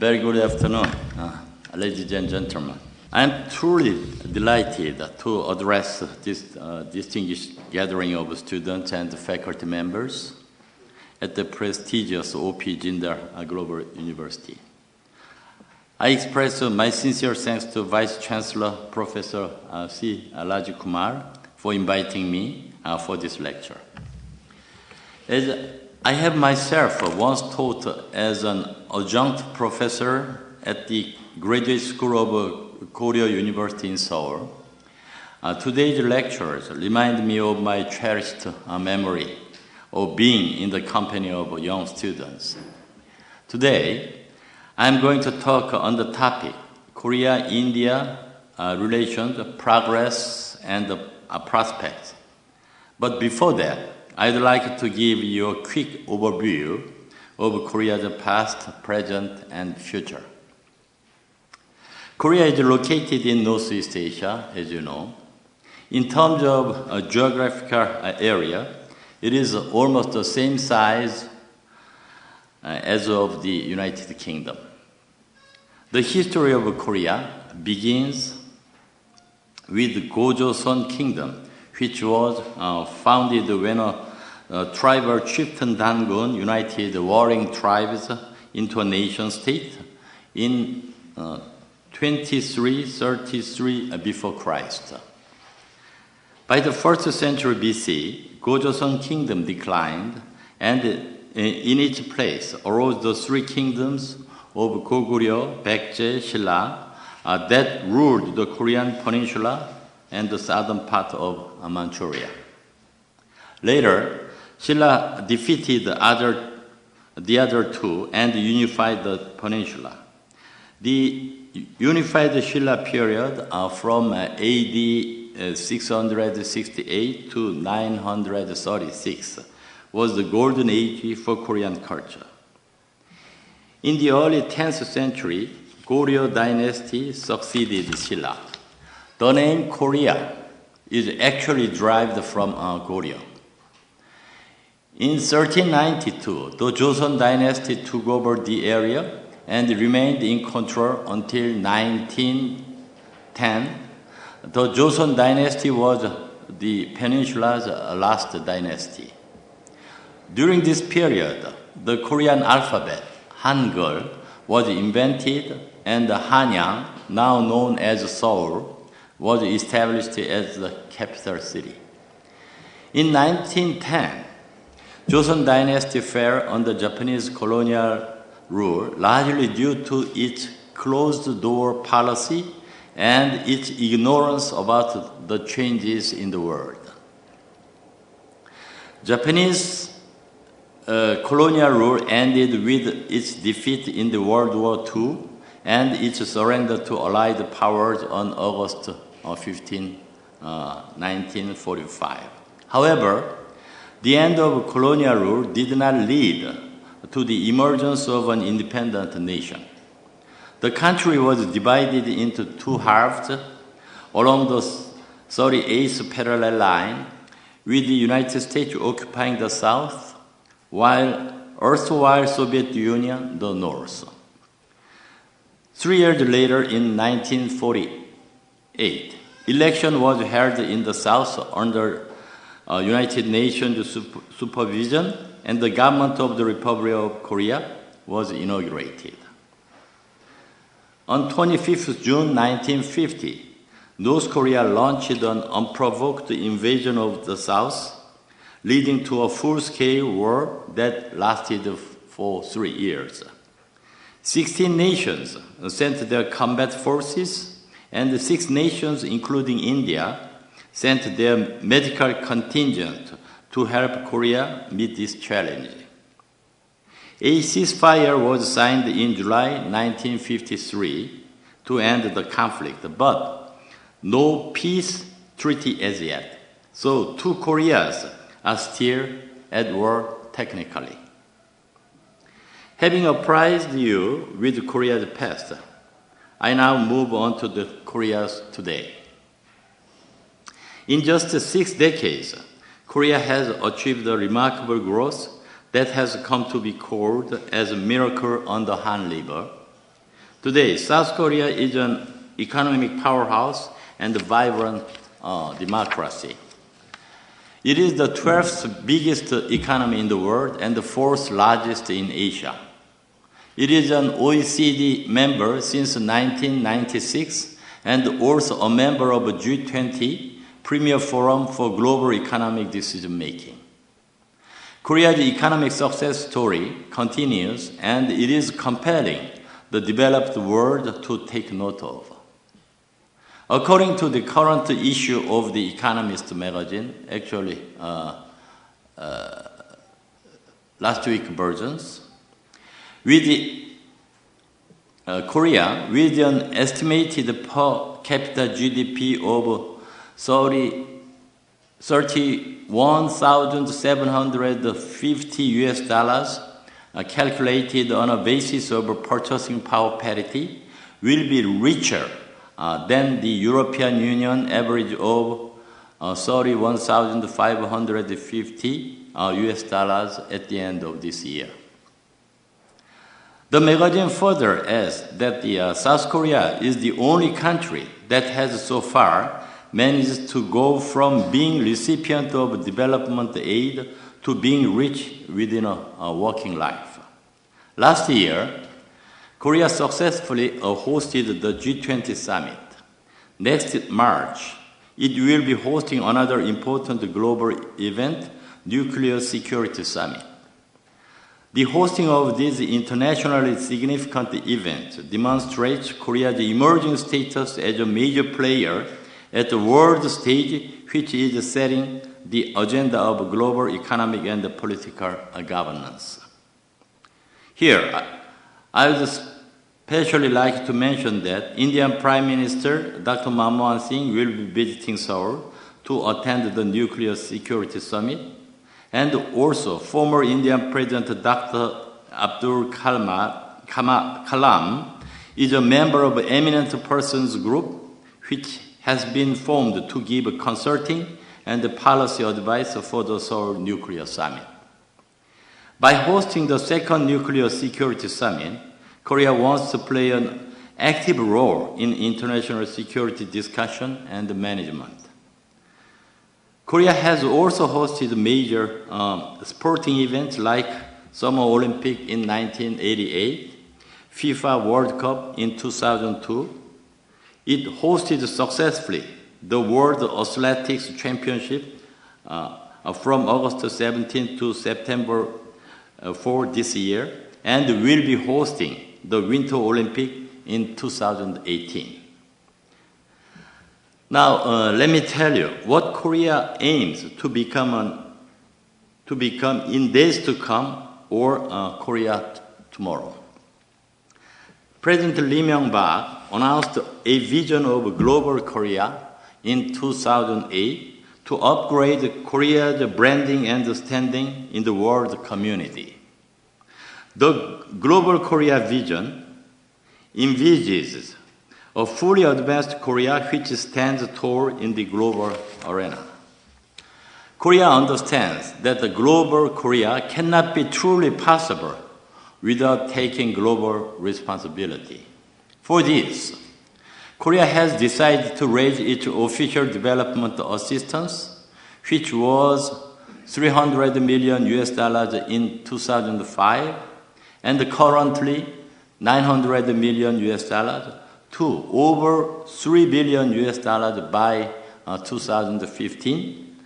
Very good afternoon, ladies and gentlemen. I am truly delighted to address this distinguished gathering of students and faculty members at the prestigious OP Jindal Global University. I express my sincere thanks to Vice Chancellor Professor C. Raj Kumar for inviting me for this lecture. As I have myself once taught as an adjunct professor at the Graduate School of Korea University in Seoul. Today's lectures remind me of my cherished memory of being in the company of young students. Today, I'm going to talk on the topic Korea-India relations, progress, and prospects. But before that, I'd like to give you a quick overview of Korea's past, present, and future. Korea is located in Northeast Asia, as you know. In terms of geographical area, it is almost the same size as of the United Kingdom. The history of Korea begins with the Gojoseon Kingdom, which was founded when a tribal chieftain Dangun united warring tribes into a nation state in 2333 before Christ. By the 1st century BC, Gojoseon Kingdom declined, and in its place arose the three kingdoms of Goguryeo, Baekje, Silla that ruled the Korean peninsula and the southern part of Manchuria. Later, Silla defeated the other two and unified the peninsula. The unified Silla period from AD 668 to 936 was the golden age for Korean culture. In the early 10th century, Goryeo dynasty succeeded Silla. The name Korea is actually derived from Goryeo. In 1392, the Joseon dynasty took over the area and remained in control until 1910. The Joseon dynasty was the peninsula's last dynasty. During this period, the Korean alphabet, Hangul, was invented, and Hanyang, now known as Seoul, was established as the capital city. In 1910, Joseon dynasty fell under Japanese colonial rule, largely due to its closed-door policy and its ignorance about the changes in the world. Japanese colonial rule ended with its defeat in the World War II and its surrender to Allied powers on August 15, 1945. However, the end of colonial rule did not lead to the emergence of an independent nation. The country was divided into two halves along the 38th parallel line, with the United States occupying the south, while erstwhile Soviet Union the north. 3 years later, in 1948, election was held in the south under United Nations supervision, and the government of the Republic of Korea was inaugurated. On 25th June 1950, North Korea launched an unprovoked invasion of the South, leading to a full-scale war that lasted for 3 years. 16 nations sent their combat forces, and 6 nations, including India, sent their medical contingent to help Korea meet this challenge. A ceasefire was signed in July 1953 to end the conflict, but no peace treaty as yet. So two Koreas are still at war technically. Having apprised you with Korea's past, I now move on to the Korea's today. In just 6 decades, Korea has achieved a remarkable growth that has come to be called as a miracle on the Han River, Today, South Korea is an economic powerhouse and a vibrant democracy. It is the 12th biggest economy in the world and the 4th largest in Asia. It is an OECD member since 1996 and also a member of G20, Premier Forum for Global Economic Decision-Making. Korea's economic success story continues, and it is compelling the developed world to take note of. According to the current issue of The Economist magazine, actually last week versions, with Korea, with an estimated per capita GDP of 31,750 US dollars, calculated on a basis of purchasing power parity, will be richer than the European Union average of 31,550 US dollars at the end of this year. The magazine further adds that South Korea is the only country that has so far managed to go from being recipient of development aid to being rich within a working life. Last year, Korea successfully hosted the G20 summit. Next March, it will be hosting another important global event, Nuclear Security Summit. The hosting of these internationally significant events demonstrates Korea's emerging status as a major player at the world stage, which is setting the agenda of global economic and political governance. Here, I would especially like to mention that Indian Prime Minister Dr. Manmohan Singh will be visiting Seoul to attend the Nuclear Security Summit, and also former Indian President Dr. Abdul Kalam is a member of Eminent Persons Group, which has been formed to give consulting and policy advice for the Seoul Nuclear Summit. By hosting the second Nuclear Security Summit, Korea wants to play an active role in international security discussion and management. Korea has also hosted major sporting events like Summer Olympic in 1988, FIFA World Cup in 2002. It hosted successfully the World Athletics Championship from August 17 to September 4 this year, and will be hosting the Winter Olympic in 2018. Now, let me tell you what Korea aims to become in days to come, or Korea tomorrow. President Lee Myung-bak announced a vision of global Korea in 2008 to upgrade Korea's branding and standing in the world community. The Global Korea vision envisages a fully advanced Korea which stands tall in the global arena. Korea understands that the global Korea cannot be truly possible without taking global responsibility. For this, Korea has decided to raise its official development assistance, which was $300 million in 2005, and currently $900 million to over $3 billion by 2015,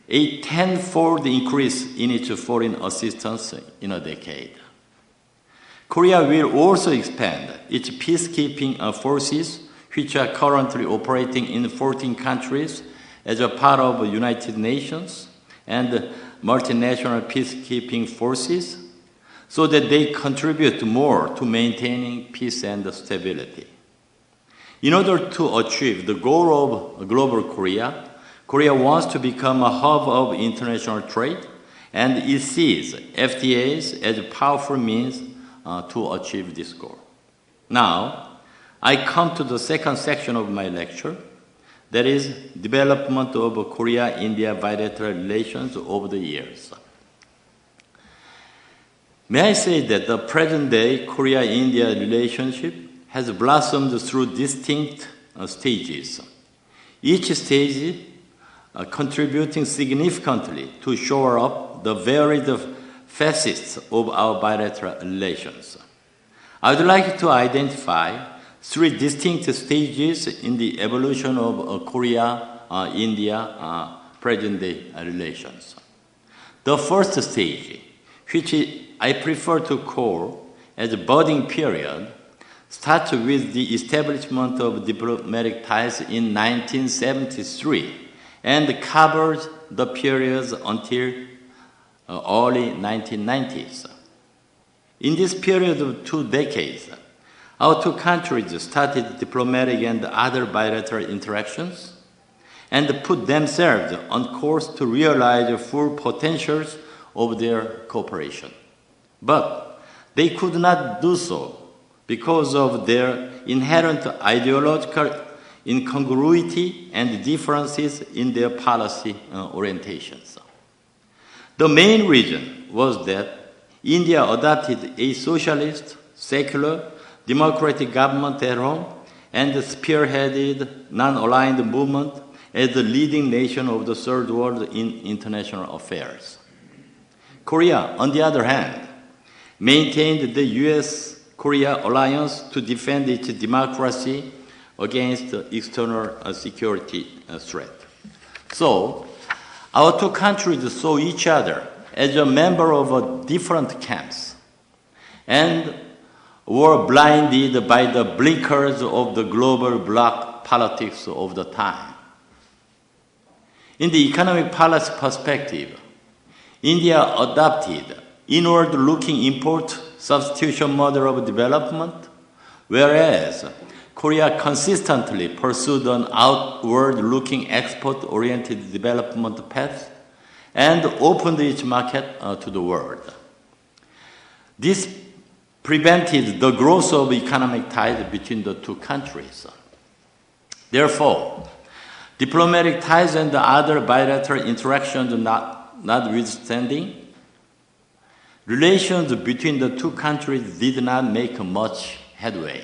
a tenfold increase in its foreign assistance in a decade. Korea will also expand its peacekeeping forces, which are currently operating in 14 countries as a part of the United Nations and multinational peacekeeping forces, so that they contribute more to maintaining peace and stability. In order to achieve the goal of global Korea, Korea wants to become a hub of international trade, and it sees FTAs as a powerful means to achieve this goal. Now, I come to the second section of my lecture, that is development of Korea-India bilateral relations over the years. May I say that the present-day Korea-India relationship has blossomed through distinct stages, each stage contributing significantly to shore up the varied facets of our bilateral relations. I would like to identify three distinct stages in the evolution of Korea-India present-day relations. The first stage, which I prefer to call as a budding period, starts with the establishment of diplomatic ties in 1973 and covers the periods until early 1990s. In this period of 2 decades, our two countries started diplomatic and other bilateral interactions and put themselves on course to realize the full potentials of their cooperation. But they could not do so because of their inherent ideological incongruity and differences in their policy orientations. The main reason was that India adopted a socialist, secular, democratic government at home and spearheaded non-aligned movement as the leading nation of the third world in international affairs. Korea, on the other hand, maintained the U.S.-Korea alliance to defend its democracy against external security threat. So, our two countries saw each other as a member of different camps and were blinded by the blinkers of the global bloc politics of the time. In the economic policy perspective, India adopted inward-looking import substitution model of development, whereas Korea consistently pursued an outward-looking export-oriented development path and opened its market to the world. This prevented the growth of economic ties between the two countries. Therefore, diplomatic ties and other bilateral interactions notwithstanding, relations between the two countries did not make much headway.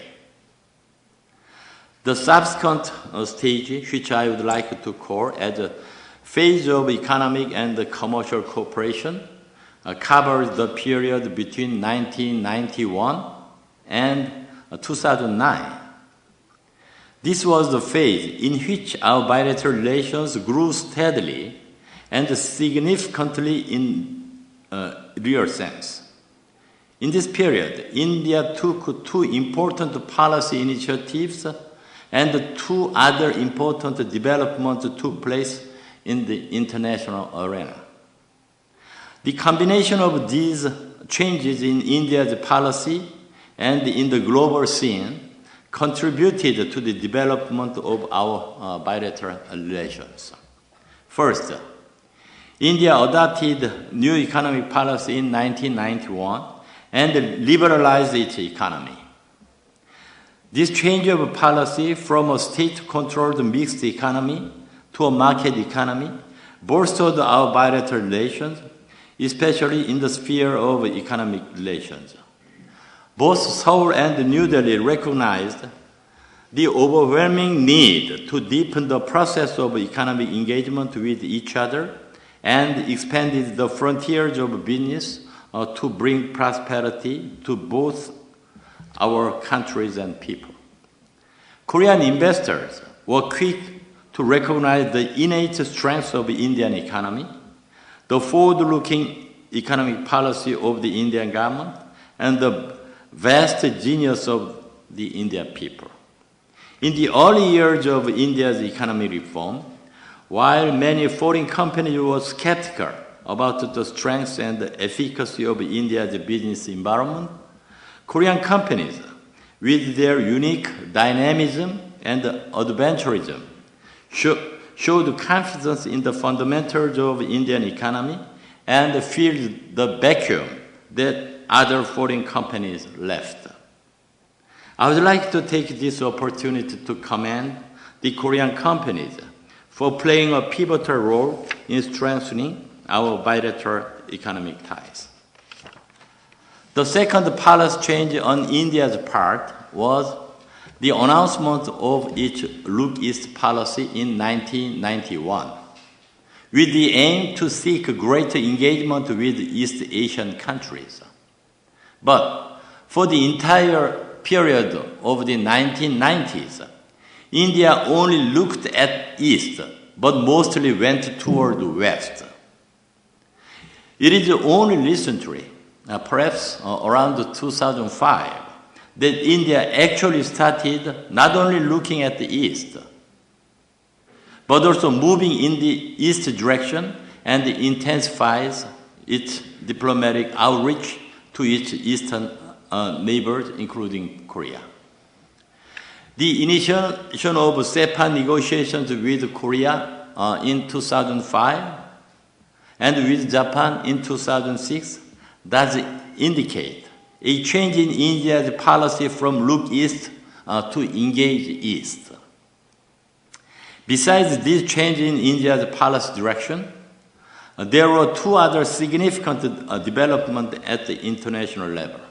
The subsequent stage, which I would like to call as a phase of economic and commercial cooperation, covers the period between 1991 and 2009. This was the phase in which our bilateral relations grew steadily and significantly in real sense. In this period, India took two important policy initiatives and two other important developments took place in the international arena. The combination of these changes in India's policy and in the global scene contributed to the development of our bilateral relations. First, India adopted new economic policy in 1991 and liberalized its economy. This change of policy from a state-controlled mixed economy to a market economy bolstered our bilateral relations, especially in the sphere of economic relations. Both Seoul and New Delhi recognized the overwhelming need to deepen the process of economic engagement with each other and expanded the frontiers of business to bring prosperity to both our countries and people. Korean investors were quick to recognize the innate strength of the Indian economy, the forward-looking economic policy of the Indian government, and the vast genius of the Indian people. In the early years of India's economic reform, while many foreign companies were skeptical about the strength and efficacy of India's business environment, Korean companies, with their unique dynamism and adventurism, showed confidence in the fundamentals of the Indian economy and filled the vacuum that other foreign companies left. I would like to take this opportunity to commend the Korean companies for playing a pivotal role in strengthening our bilateral economic ties. The second policy change on India's part was the announcement of its Look East policy in 1991, with the aim to seek greater engagement with East Asian countries. But for the entire period of the 1990s, India only looked at East, but mostly went toward the West. It is only recently, perhaps around 2005, that India actually started not only looking at the East, but also moving in the East direction and intensifies its diplomatic outreach to its eastern neighbors, including Korea. The initiation of CEPA negotiations with Korea in 2005 and with Japan in 2006 does indicate a change in India's policy from look east to engage east. Besides this change in India's policy direction, there were two other significant developments at the international level.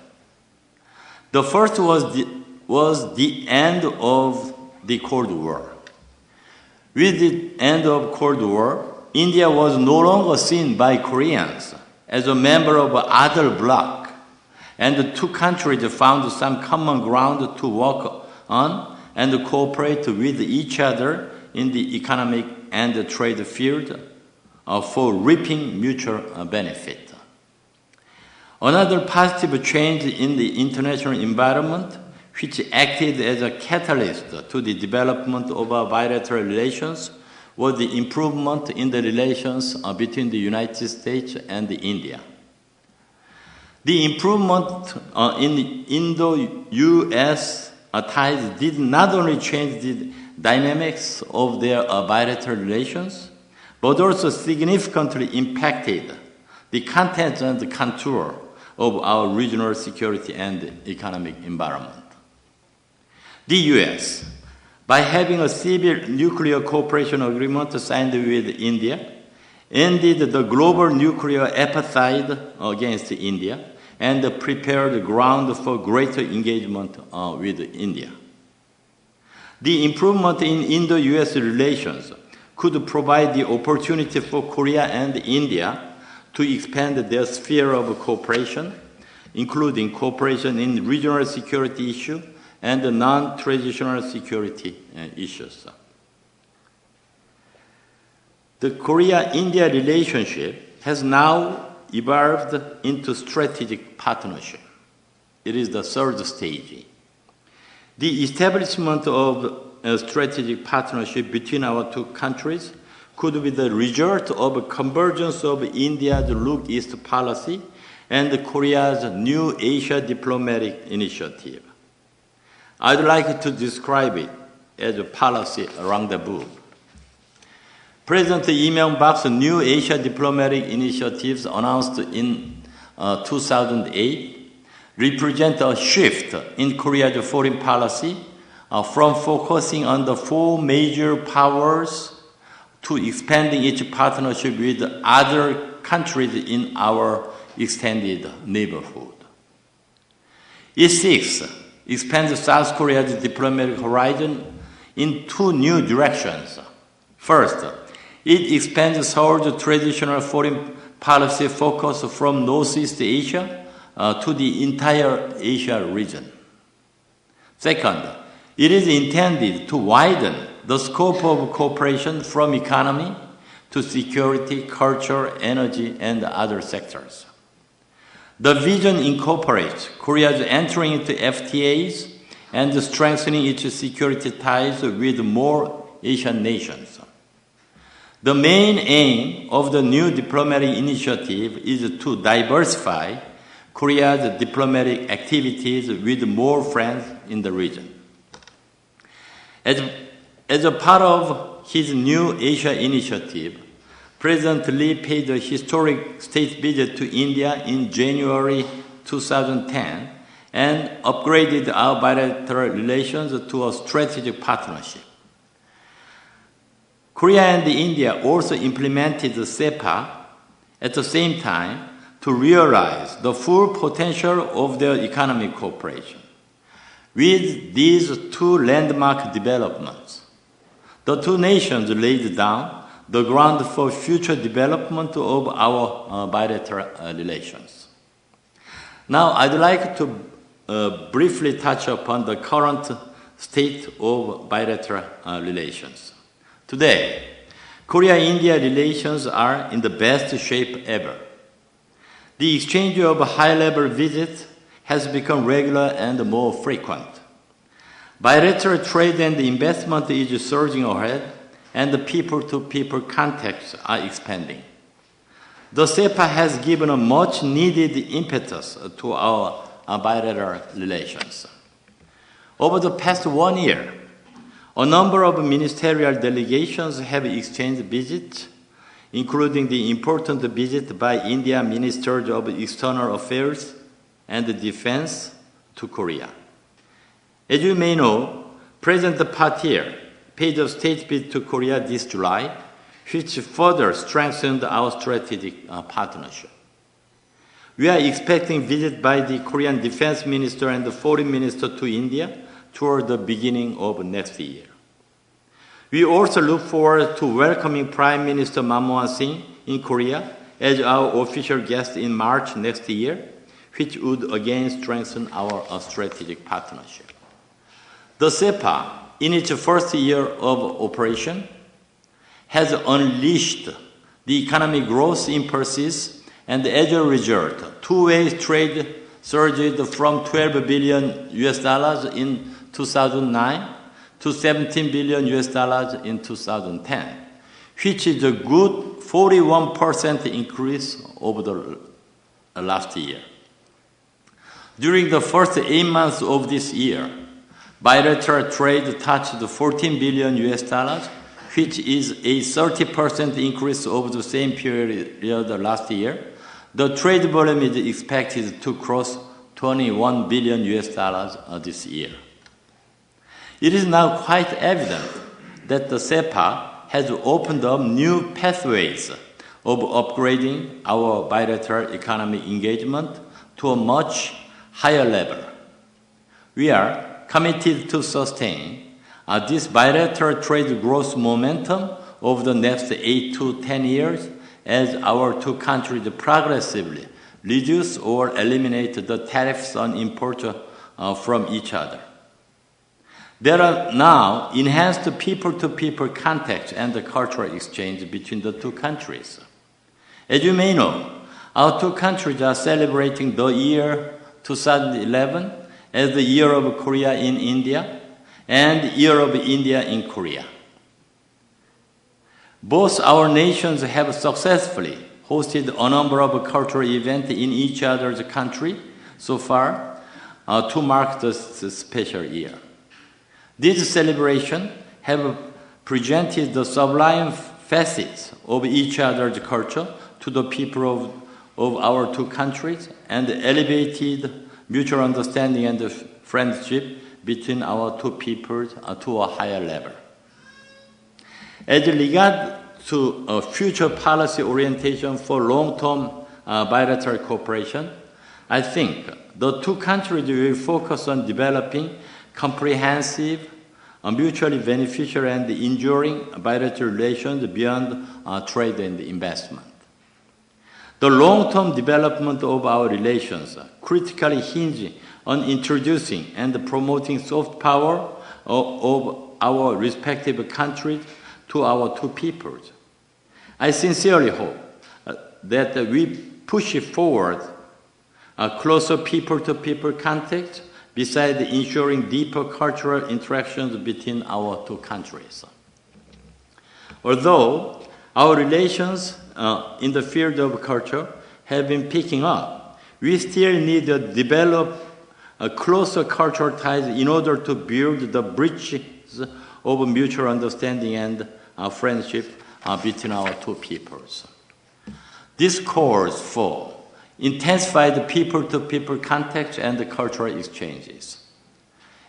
The first was the end of the Cold War. With the end of Cold War, India was no longer seen by Koreans as a member of other bloc, and the two countries found some common ground to work on and cooperate with each other in the economic and trade field for reaping mutual benefit. Another positive change in the international environment, which acted as a catalyst to the development of our bilateral relations, was the improvement in the relations between the United States and India. The improvement in the Indo-US ties did not only change the dynamics of their bilateral relations, but also significantly impacted the content and the contour of our regional security and economic environment. The U.S., by having a civil nuclear cooperation agreement signed with India, ended the global nuclear appetite against India and prepared the ground for greater engagement with India. The improvement in Indo-US relations could provide the opportunity for Korea and India to expand their sphere of cooperation, including cooperation in regional security issues and non-traditional security issues. The Korea-India relationship has now evolved into strategic partnership. It is the third stage. The establishment of a strategic partnership between our two countries could be the result of a convergence of India's Look East policy and Korea's New Asia Diplomatic Initiative. I'd like to describe it as a policy rendezvous. President Lee Myung-bak's New Asia Diplomatic Initiatives announced in 2008 represent a shift in Korea's foreign policy from focusing on the four major powers to expanding its partnership with other countries in our extended neighborhood. It seeks expand South Korea's diplomatic horizon in two new directions. First, it expands Seoul's traditional foreign policy focus from Northeast Asia to the entire Asia region. Second, it is intended to widen the scope of cooperation from economy to security, culture, energy, and other sectors. The vision incorporates Korea's entering into FTAs and strengthening its security ties with more Asian nations. The main aim of the new diplomatic initiative is to diversify Korea's diplomatic activities with more friends in the region. As a part of his New Asia initiative, President Lee paid a historic state visit to India in January 2010 and upgraded our bilateral relations to a strategic partnership. Korea and India also implemented the CEPA at the same time to realize the full potential of their economic cooperation. With these two landmark developments, the two nations laid down the ground for future development of our bilateral relations. Now, I'd like to briefly touch upon the current state of bilateral relations. Today, Korea-India relations are in the best shape ever. The exchange of high-level visits has become regular and more frequent. Bilateral trade and investment is surging ahead, and the people-to-people contacts are expanding. The CEPA has given a much-needed impetus to our bilateral relations. Over the past 1 year, a number of ministerial delegations have exchanged visits, including the important visit by India Ministers of External Affairs and Defense to Korea. As you may know, President Patil paid a state visit to Korea this July, which further strengthened our strategic partnership. We are expecting visits by the Korean Defense Minister and the Foreign Minister to India toward the beginning of next year. We also look forward to welcoming Prime Minister Manmohan Singh in Korea as our official guest in March next year, which would again strengthen our strategic partnership. The CEPA, in its first year of operation, has unleashed the economic growth impulses, and as a result, two-way trade surged from $12 billion in 2009 to $17 billion in 2010, which is a good 41% increase over the last year. During the first 8 months of this year, bilateral trade touched $14 billion, which is a 30% increase over the same period last year. The trade volume is expected to cross $21 billion this year. It is now quite evident that the CEPA has opened up new pathways of upgrading our bilateral economic engagement to a much higher level. We are committed to sustain this bilateral trade growth momentum over the next 8 to 10 years as our two countries progressively reduce or eliminate the tariffs on imports from each other. There are now enhanced people-to-people contacts and the cultural exchange between the two countries. As you may know, our two countries are celebrating the year 2011 as the Year of Korea in India and Year of India in Korea. Both our nations have successfully hosted a number of cultural events in each other's country so far to mark this special year. These celebrations have presented the sublime facets of each other's culture to the people of our two countries and elevated mutual understanding and friendship between our two peoples to a higher level. As regards to future policy orientation for long-term bilateral cooperation, I think the two countries will focus on developing comprehensive, mutually beneficial and enduring bilateral relations beyond trade and investment. The long-term development of our relations critically hinge on introducing and promoting soft power of our respective countries to our two peoples. I sincerely hope that we push forward a closer people-to-people contact besides ensuring deeper cultural interactions between our two countries. Although our relations in the field of culture have been picking up, we still need to develop a closer cultural ties in order to build the bridges of mutual understanding and friendship between our two peoples. This calls for intensified people-to-people contacts and cultural exchanges.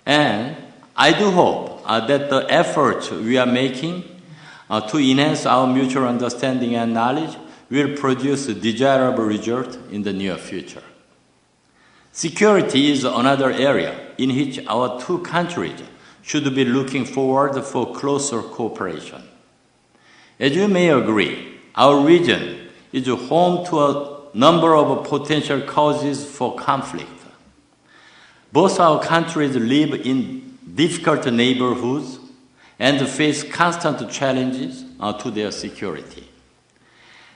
And I do hope that the efforts we are making to enhance our mutual understanding and knowledge will produce a desirable result in the near future. Security is another area in which our two countries should be looking forward for closer cooperation. As you may agree, our region is home to a number of potential causes for conflict. Both our countries live in difficult neighborhoods and face constant challenges to their security.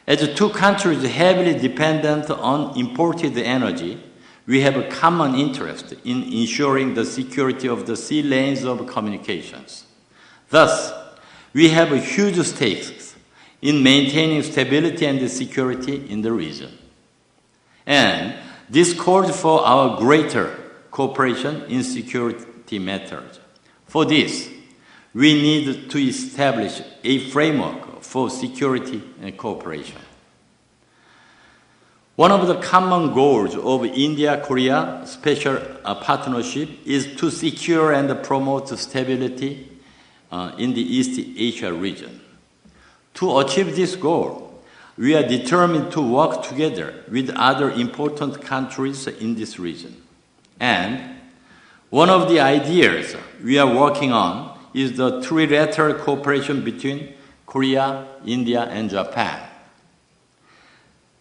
As two countries heavily dependent on imported energy, we have a common interest in ensuring the security of the sea lanes of communications. Thus, we have huge stakes in maintaining stability and security in the region. And this calls for our greater cooperation in security matters. For this, we need to establish a framework for security and cooperation. One of the common goals of India-Korea Special Partnership is to secure and promote stability in the East Asia region. To achieve this goal, we are determined to work together with other important countries in this region. And one of the ideas we are working on is the trilateral cooperation between Korea, India, and Japan.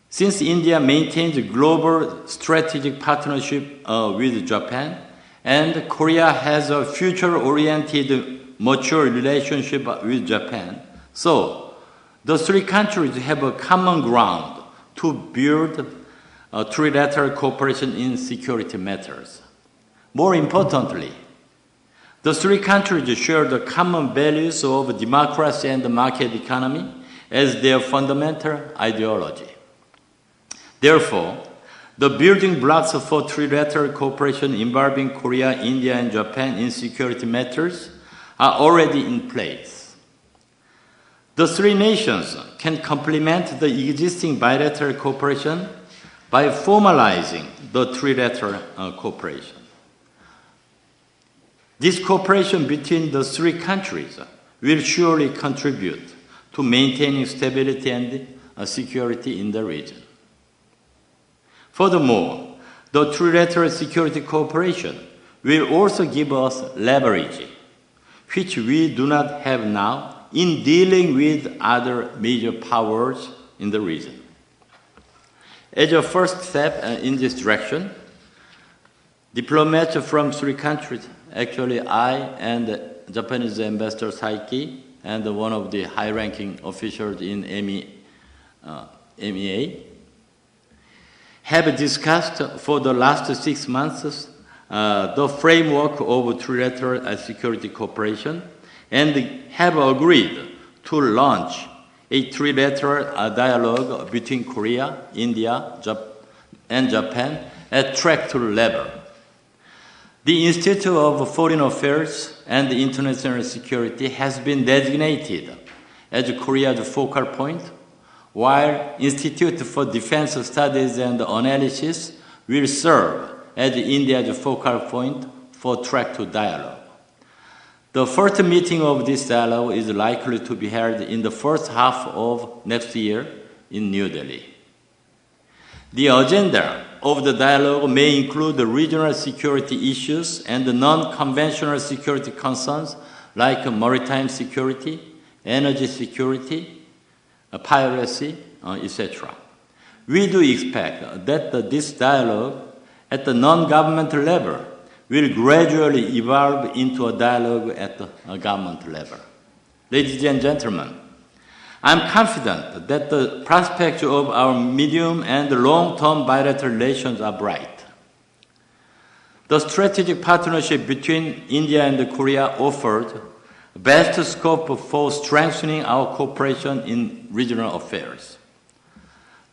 Since India maintains a global strategic partnership with Japan, and Korea has a future-oriented, mature relationship with Japan, so the three countries have a common ground to build trilateral cooperation in security matters. More importantly, the three countries share the common values of democracy and the market economy as their fundamental ideology. Therefore, the building blocks for trilateral cooperation involving Korea, India, and Japan in security matters are already in place. The three nations can complement the existing bilateral cooperation by formalizing the trilateral cooperation. This cooperation between the three countries will surely contribute to maintaining stability and security in the region. Furthermore, the trilateral security cooperation will also give us leverage, which we do not have now in dealing with other major powers in the region. As a first step in this direction, diplomats from three countries, actually I and Japanese Ambassador Saiki and one of the high-ranking officials in MEA, have discussed for the last 6 months the framework of trilateral security cooperation and have agreed to launch a trilateral dialogue between Korea, India, and Japan at track level. The Institute of Foreign Affairs and International Security has been designated as Korea's focal point, while Institute for Defense Studies and Analysis will serve as India's focal point for track to dialogue. The first meeting of this dialogue is likely to be held in the first half of next year in New Delhi. The agenda of the dialogue may include the regional security issues and the non-conventional security concerns like maritime security, energy security, piracy, etc. We do expect that this dialogue at the non-governmental level will gradually evolve into a dialogue at the government level. Ladies and gentlemen, I'm confident that the prospects of our medium and long-term bilateral relations are bright. The strategic partnership between India and Korea offered best scope for strengthening our cooperation in regional affairs.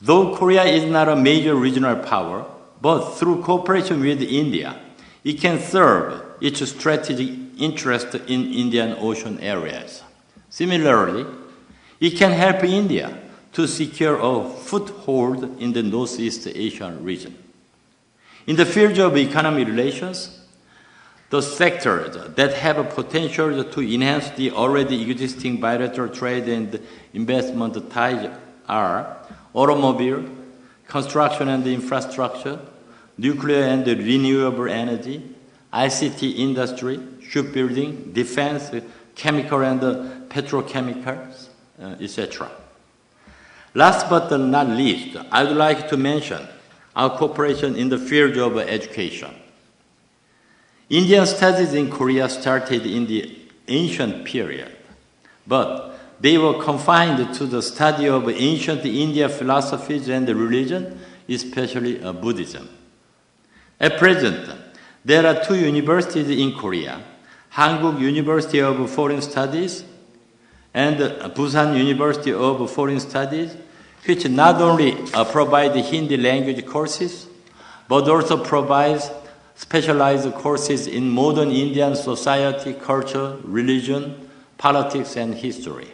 Though Korea is not a major regional power, but through cooperation with India, it can serve its strategic interest in Indian Ocean areas. Similarly, it can help India to secure a foothold in the Northeast Asian region. In the field of economic relations, the sectors that have a potential to enhance the already existing bilateral trade and investment ties are automobile, construction and infrastructure, nuclear and renewable energy, ICT industry, shipbuilding, defense, chemical and petrochemicals, etc. Last but not least, I would like to mention our cooperation in the field of education. Indian studies in Korea started in the ancient period, but they were confined to the study of ancient Indian philosophies and religion, especially Buddhism. At present, there are two universities in Korea, Hankuk University of Foreign Studies and Busan University of Foreign Studies, which not only provide Hindi language courses, but also provides specialized courses in modern Indian society, culture, religion, politics, and history.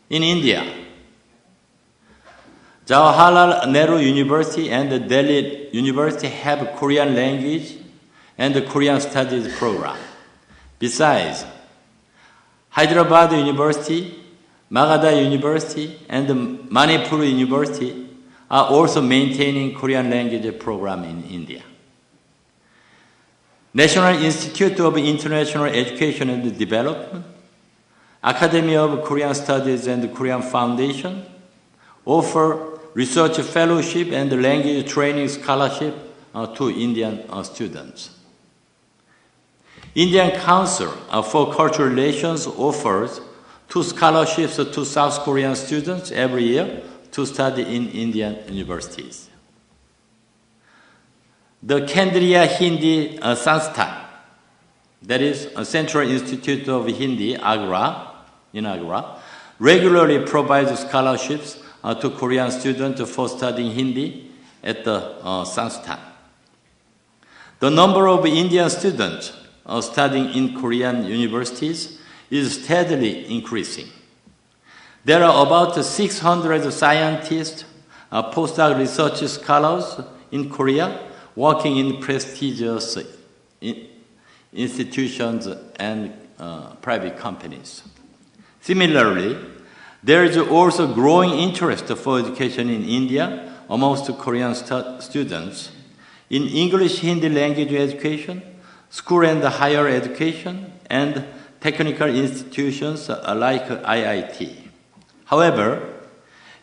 In India, Jawaharlal Nehru University and Delhi University have Korean language and the Korean studies program. Besides, Hyderabad University, Magadha University, and Manipur University are also maintaining Korean language program in India. National Institute of International Education and Development, Academy of Korean Studies and Korean Foundation offer research fellowship and language training scholarship to Indian students. Indian Council for Cultural Relations offers 2 scholarships to South Korean students every year to study in Indian universities. The Kendriya Hindi Sansthan, that is a Central Institute of Hindi, Agra, in Agra, regularly provides scholarships to Korean students for studying Hindi at the Sansthan. The number of Indian students studying in Korean universities is steadily increasing. There are about 600 scientists, postdoc research scholars in Korea working in prestigious institutions and private companies. Similarly, there is also growing interest for education in India amongst Korean students in English Hindi language education, school and higher education, and technical institutions like IIT. However,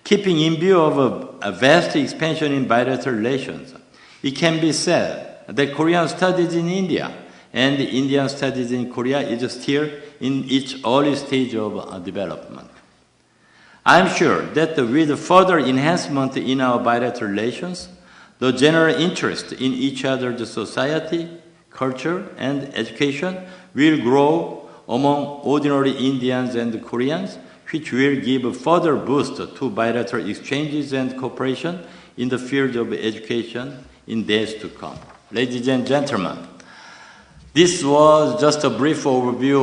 keeping in view of a vast expansion in bilateral relations, it can be said that Korean studies in India and Indian studies in Korea is still in its early stage of development. I am sure that with further enhancement in our bilateral relations, the general interest in each other's society, culture, and education will grow among ordinary Indians and Koreans, which will give further boost to bilateral exchanges and cooperation in the field of education in days to come. Ladies and gentlemen, this was just a brief overview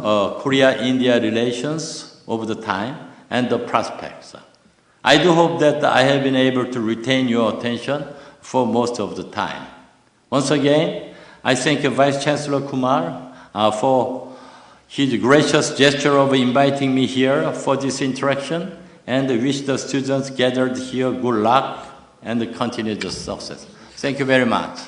of Korea-India relations over the time and the prospects. I do hope that I have been able to retain your attention for most of the time. Once again, I thank Vice Chancellor Kumar for his gracious gesture of inviting me here for this interaction, and wish the students gathered here good luck and continued success. Thank you very much.